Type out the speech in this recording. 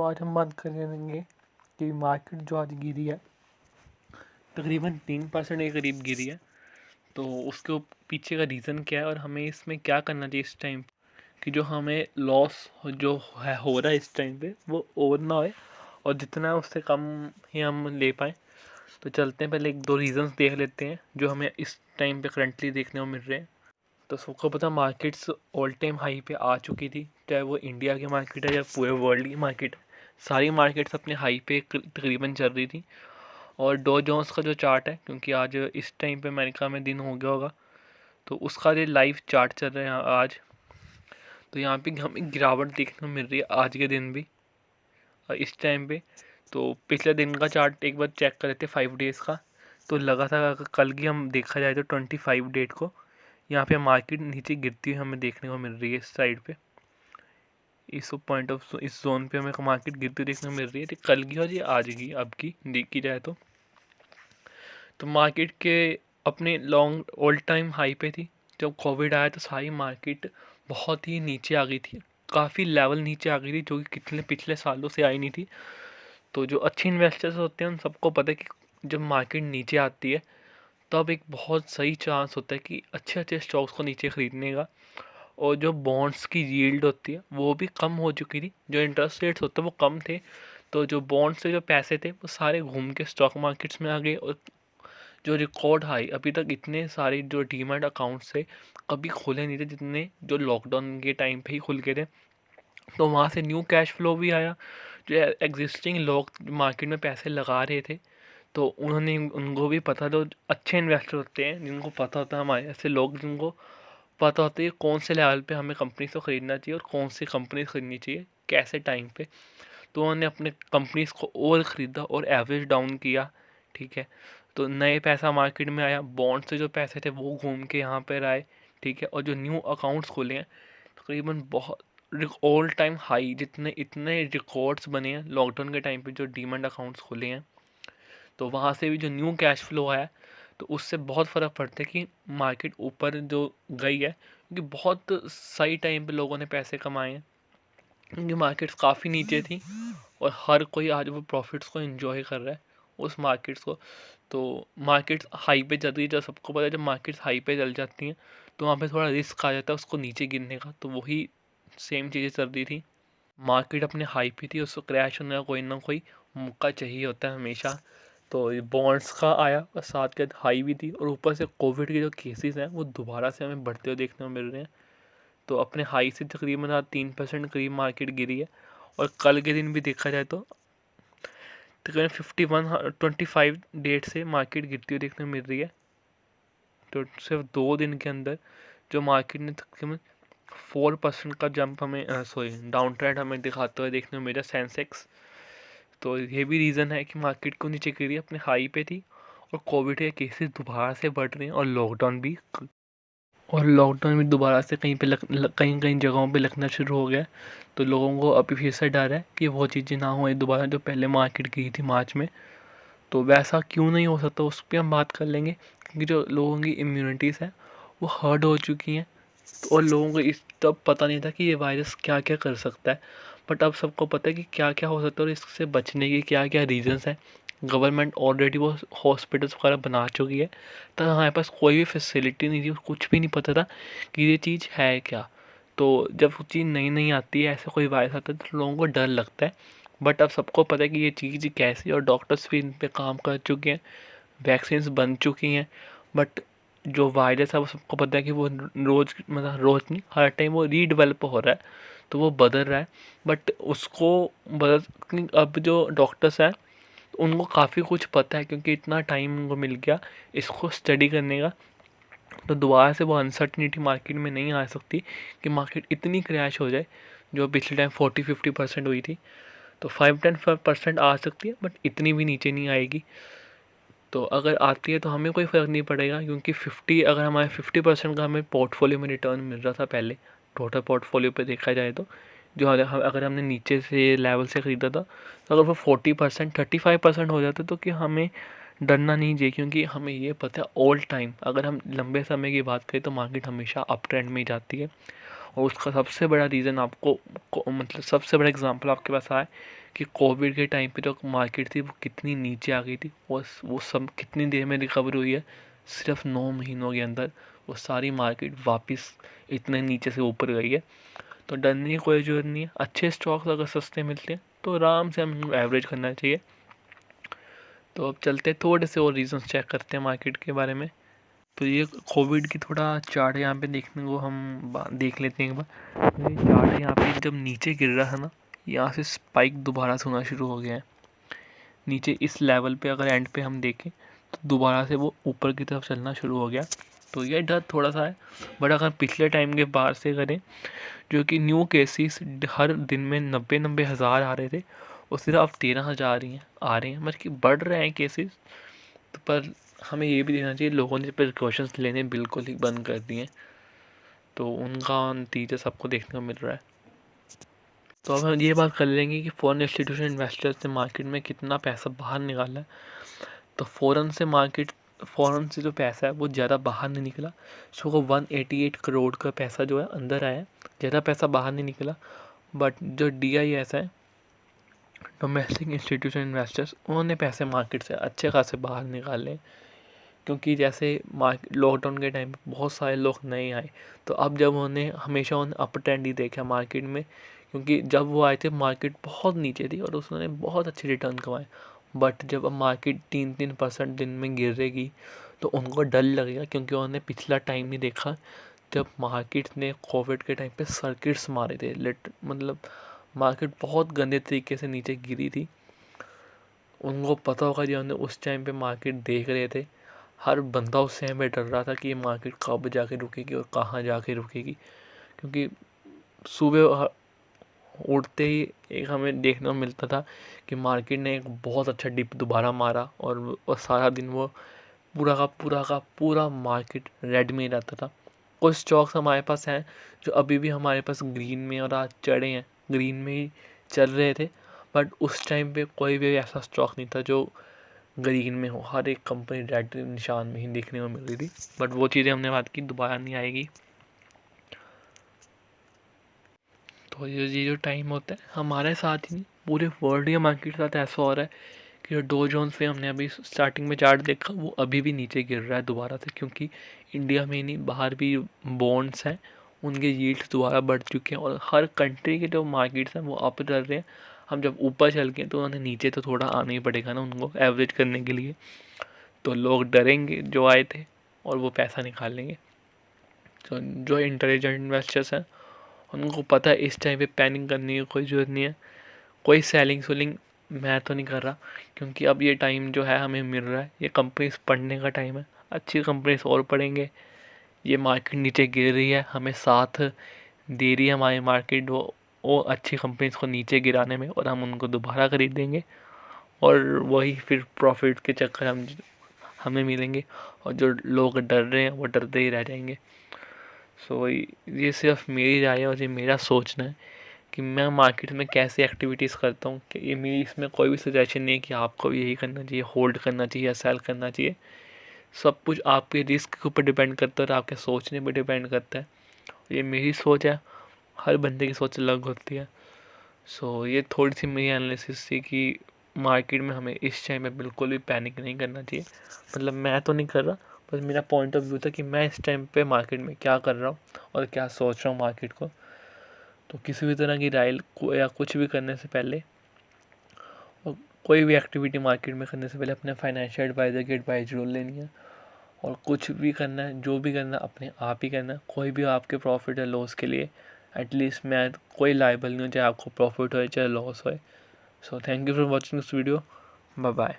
आज हम बात करेंगे कि मार्केट जो आज गिरी है तकरीबन 3% के करीब गिरी है। तो उसके पीछे का रीज़न क्या है और हमें इसमें क्या करना चाहिए इस टाइम कि जो हमें लॉस जो है हो रहा है इस टाइम पे वो ओवर ना होए और जितना है उससे कम ही हम ले पाएँ। तो चलते हैं, पहले एक दो रीज़न्स देख लेते हैं जो हमें इस टाइम पे करंटली देखने को मिल रहे हैं। तो सबको पता मार्केट्स ऑल टाइम हाई पे आ चुकी थी, चाहे वो इंडिया की मार्केट है या पूरे वर्ल्ड की मार्केट। सारी मार्केट्स अपने हाई पे तकरीबन चल रही थी। और डो जोन्स का जो चार्ट है, क्योंकि आज इस टाइम पे अमेरिका में दिन हो गया होगा, तो उसका जो लाइव चार्ट चल रहा है आज, तो यहाँ पे हमें गिरावट देखने को मिल रही है आज के दिन भी इस टाइम पे। तो पिछले दिन का चार्ट एक बार चेक कर लेते 5 डेज़ का, तो लगा था कल की हम देखा जाए तो 25 डेट को यहाँ पे मार्केट नीचे गिरती हुई हमें देखने को मिल रही है। इस साइड पे इस पॉइंट ऑफ इस जोन पे हमें मार्केट गिरती हुई देखने को मिल रही है। तो कल की और ये आज की अब की देखी जाए तो मार्केट के अपने लॉन्ग ऑल टाइम हाई पे थी। जब कोविड आया तो सारी मार्केट बहुत ही नीचे आ गई थी, काफ़ी लेवल नीचे आ गई थी, जो कि कितने पिछले सालों से आई नहीं थी। तो जो अच्छे इन्वेस्टर्स होते हैं उन सबको पता है कि जब मार्केट नीचे आती है तब एक बहुत सही चांस होता है कि अच्छे अच्छे स्टॉक्स को नीचे ख़रीदने का। और जो बॉन्ड्स की यील्ड होती है वो भी कम हो चुकी थी, जो इंटरेस्ट रेट्स होते हैं वो कम थे। तो जो बॉन्ड्स से जो पैसे थे वो सारे घूम के स्टॉक मार्केट्स में आ गए। और जो रिकॉर्ड हाई अभी तक इतने सारे जो डीमैट अकाउंट्स थे कभी खुले नहीं थे जितने जो लॉकडाउन के टाइम पे ही खुल के थे। तो वहाँ से न्यू कैश फ्लो भी आया। जो एग्जिस्टिंग लोग मार्केट में पैसे लगा रहे थे तो उन्होंने उनको भी पता, तो अच्छे इन्वेस्टर होते हैं जिनको पता होता है, हमारे ऐसे लोग जिनको पता होता है कौन से लेवल पे हमें कंपनीज को ख़रीदना चाहिए और कौन सी कंपनीज ख़रीदनी चाहिए कैसे टाइम पे। तो उन्होंने अपने कंपनीज को ओवर ख़रीदा और एवरेज डाउन किया। ठीक है, तो नए पैसा मार्केट में आया, बॉन्ड से जो पैसे थे वो घूम के यहाँ पर आए। ठीक है, और जो न्यू अकाउंट्स खुले हैं तकरीबन बहुत ऑल टाइम हाई, जितने इतने रिकॉर्ड्स बने हैं लॉकडाउन के टाइम पे जो डीमैट अकाउंट्स खुले हैं, तो वहाँ से भी जो न्यू कैश फ्लो आया तो उससे बहुत फ़र्क पड़ता है कि मार्केट ऊपर जो गई है, क्योंकि बहुत सही टाइम पे लोगों ने पैसे कमाए हैं, क्योंकि मार्केट्स काफ़ी नीचे थी और हर कोई आज वो प्रॉफिट्स को एंजॉय कर रहा है उस मार्केट्स को। तो मार्केट्स हाई पे चल रही है, जब सबको पता है जब मार्केट्स हाई पे चल जाती हैं तो वहाँ पे थोड़ा रिस्क आ जाता है उसको नीचे गिरने का। तो वही सेम चीज़ें चल रही थी, मार्केट अपने हाई पे थी, उसको क्रैश होने का कोई ना कोई मौका चाहिए होता है हमेशा। तो ये बॉन्ड्स का आया और साथ के हाई भी थी, और ऊपर से कोविड के जो केसेस हैं वो दोबारा से हमें बढ़ते हुए देखने को मिल रहे हैं। तो अपने हाई से तकरीबन आज 3% करीब मार्केट गिरी है। और कल के दिन भी देखा जाए तो तकरीबन 25 डेट से मार्केट गिरती हुई देखने को मिल रही है। तो सिर्फ 2 दिन के अंदर जो मार्केट ने तकरीबन 4% का जंप हमें डाउन ट्रेंड हमें दिखाते हुए देखने को मिला सेंसेक्स। तो ये भी रीज़न है कि मार्केट को नीचे गिरी, अपने हाई पे थी और कोविड के केसेस दोबारा से बढ़ रहे हैं और लॉकडाउन भी दोबारा से कहीं पे कहीं कहीं जगहों पे लगना शुरू हो गया। तो लोगों को अभी फिर से डर है कि वो चीज़ें ना हो दोबारा जो पहले मार्केट गई थी मार्च में। तो वैसा क्यों नहीं हो सकता उस पर हम बात कर लेंगे, क्योंकि जो लोगों की इम्यूनिटीज़ है वो हर्ट हो चुकी हैं। और लोगों को इस तब पता नहीं था कि ये वायरस क्या क्या कर सकता है, बट अब सबको पता है कि क्या क्या हो सकता है और इससे बचने के क्या क्या रीजंस हैं। गवर्नमेंट ऑलरेडी वो हॉस्पिटल्स वगैरह बना चुकी है, तो हमारे पास कोई भी फैसिलिटी नहीं थी, कुछ भी नहीं पता था कि ये चीज़ है क्या। तो जब वो चीज़ नई नई आती है, ऐसा कोई वायरस आता है तो लोगों को डर लगता है। बट अब सबको पता है कि ये चीज़ कैसी, और डॉक्टर्स भी इन पर काम कर चुके हैं, वैक्सीन्स बन चुकी हैं। बट जो वायरस है वो सबको पता है कि वो रोज़ मतलब रोज़ नहीं, हर टाइम वो रीडेवलप हो रहा है, तो वो बदल रहा है। बट उसको बदल अब जो डॉक्टर्स हैं उनको काफ़ी कुछ पता है, क्योंकि इतना टाइम उनको मिल गया इसको स्टडी करने का। तो दोबारा से वो अनसर्टिनिटी मार्केट में नहीं आ सकती कि मार्केट इतनी क्रैश हो जाए जो पिछले टाइम 40-50% हुई थी। तो 5-10% आ सकती है, बट इतनी भी नीचे नहीं आएगी। तो अगर आती है तो हमें कोई फ़र्क नहीं पड़ेगा, क्योंकि 50 अगर हमारे 50% का हमें पोर्टफोलियो में रिटर्न मिल रहा था पहले, टोटल पोर्टफोलियो पे देखा जाए तो जो अगर हमने नीचे से लेवल से ख़रीदा था, तो अगर वो 40% 35% हो जाता तो कि हमें डरना नहीं चाहिए, क्योंकि हमें ये पता है ऑल टाइम अगर हम लंबे समय की बात करें तो मार्केट हमेशा अप ट्रेंड में ही जाती है। और उसका सबसे बड़ा रीज़न मतलब सबसे बड़ा एग्जांपल आपके पास आया कि कोविड के टाइम पे जो मार्केट थी वो कितनी नीचे आ गई थी, और वो सब कितनी देर में रिकवर हुई है। सिर्फ 9 महीनों के अंदर वो सारी मार्केट वापस इतने नीचे से ऊपर गई है। तो डरने की कोई ज़रूरत नहीं है। अच्छे स्टॉक्स अगर सस्ते मिलते हैं तो आराम से हम एवरेज करना चाहिए। तो अब चलते हैं, थोड़े से और रीजंस चेक करते हैं मार्केट के बारे में। तो ये कोविड की थोड़ा चार्ट यहाँ पे देखने को हम देख लेते हैं एक बार। तो ये चार्ट यहाँ पे जब नीचे गिर रहा है ना, यहाँ से स्पाइक दोबारा से होना शुरू हो गया है नीचे इस लेवल पे। अगर एंड पे हम देखें तो दोबारा से वो ऊपर की तरफ चलना शुरू हो गया। तो ये डर थोड़ा सा है। बट अगर पिछले टाइम के बाहर से करें, जो कि न्यू केसेस हर दिन में 90 हज़ार आ रहे थे, और सिर्फ अब 13,000 ही आ रहे हैं, मतलब कि बढ़ रहे हैं केसेस। तो पर हमें ये भी देखना चाहिए, लोगों ने प्रिकॉशंस लेने बिल्कुल ही बंद कर दिए, तो उनका नतीजा सबको देखने को मिल रहा है। तो अब हम ये बात कर लेंगे कि फॉरेन इंस्टीट्यूशन इन्वेस्टर्स ने मार्केट में कितना पैसा बाहर निकाला है। तो फ़ौरन से जो पैसा है वो ज़्यादा बाहर नहीं निकला। सो वो 188 करोड़ का पैसा जो है अंदर आया है, ज़्यादा पैसा बाहर नहीं निकला। बट जो DIS है, डोमेस्टिक इंस्टीट्यूशन इन्वेस्टर्स, उन्होंने पैसे मार्केट से अच्छे खासे बाहर निकाले। क्योंकि जैसे लॉकडाउन के टाइम पे बहुत सारे लोग नए आए, तो अब जब हमेशा उन्हें अप ट्रेंड ही देखा मार्केट में, क्योंकि जब वो आए थे मार्केट बहुत नीचे थी और उसने बहुत अच्छे रिटर्न कमाए। बट जब अब मार्केट 3% दिन में गिरेगी तो उनको डर लगेगा, क्योंकि उन्होंने पिछला टाइम नहीं देखा जब मार्केट ने कोविड के टाइम पे सर्किट्स मारे थे। मतलब मार्केट बहुत गंदे तरीके से नीचे गिरी थी। उनको पता होगा जिन्होंने उस टाइम पे मार्केट देख रहे थे, हर बंदा उस टाइम पे डर रहा था कि ये मार्केट कब जाके रुकेगी और कहाँ जाके रुकेगी। क्योंकि सुबह उठते ही एक हमें देखने को मिलता था कि मार्केट ने एक बहुत अच्छा डिप दोबारा मारा, और सारा दिन वो पूरा मार्केट रेड में ही रहता था। कुछ स्टॉक्स हमारे पास हैं जो अभी भी हमारे पास ग्रीन में, और आज चढ़े हैं, ग्रीन में ही चल रहे थे। बट उस टाइम पे कोई भी ऐसा स्टॉक नहीं था जो ग्रीन में हो, हर एक कंपनी रेड निशान में ही देखने को मिल रही थी। बट वो चीज़ें हमने बात की दोबारा नहीं आएगी। तो ये जो टाइम होता है हमारे साथ ही नहीं, पूरे वर्ल्ड के मार्केट के साथ ऐसा हो रहा है कि जो डो जोन्स पे हमने अभी स्टार्टिंग में चार्ट देखा, वो अभी भी नीचे गिर रहा है दोबारा से। क्योंकि इंडिया में नहीं, बाहर भी बॉन्ड्स हैं, उनके यील्ड्स दोबारा बढ़ चुके हैं, और हर कंट्री के जो मार्केट्स हैं वो अप चल रहे हैं। हम जब ऊपर चल गए तो उन्हें नीचे तो थोड़ा आना ही पड़ेगा ना उनको एवरेज करने के लिए। तो लोग डरेंगे जो आए थे, और वो पैसा निकाल लेंगे। तो जो इंटेलिजेंट इन्वेस्टर्स हैं उनको पता है इस टाइम पे पैनिक करने की कोई ज़रूरत नहीं है। कोई सेलिंग मैं तो नहीं कर रहा, क्योंकि अब ये टाइम जो है हमें मिल रहा है, ये कंपनीज पढ़ने का टाइम है। अच्छी कंपनीज और पढ़ेंगे। ये मार्केट नीचे गिर रही है, हमें साथ दे रही है हमारी मार्केट वो अच्छी कंपनीज को नीचे गिराने में, और हम उनको दोबारा खरीदेंगे, और वही फिर प्रॉफिट के चक्कर हमें मिलेंगे, और जो लोग डर रहे हैं वो डरते ही रह जाएंगे। सो ये सिर्फ मेरी राय है और ये मेरा सोचना है कि मैं मार्केट में कैसे एक्टिविटीज़ करता हूँ। कि ये मेरी इसमें कोई भी सजेशन नहीं है कि आपको यही करना चाहिए, होल्ड करना चाहिए या सेल करना चाहिए। सब कुछ आपके रिस्क के ऊपर डिपेंड करता है और आपके सोचने पर डिपेंड करता है। ये मेरी सोच है, हर बंदे की सोच अलग होती है। सो ये थोड़ी सी मेरी एनालिसिस थी कि मार्केट में हमें इस टाइम में बिल्कुल भी पैनिक नहीं करना चाहिए। मतलब मैं तो नहीं कर रहा, बस मेरा पॉइंट ऑफ व्यू था कि मैं इस टाइम पे मार्केट में क्या कर रहा हूँ और क्या सोच रहा हूँ मार्केट को। तो किसी भी तरह की राय को या कुछ भी करने से पहले, और कोई भी एक्टिविटी मार्केट में करने से पहले अपने फाइनेंशियल एडवाइज़र की एडवाइस जरूर लेनी है। और कुछ भी करना है, जो भी करना है अपने आप ही करना है। कोई भी आपके प्रॉफिट या लॉस के लिए एटलीस्ट मैं कोई लायबल नहीं हूँ, चाहे आपको प्रॉफिट हो चाहे लॉस हो। So thank you for watching this video. Bye bye.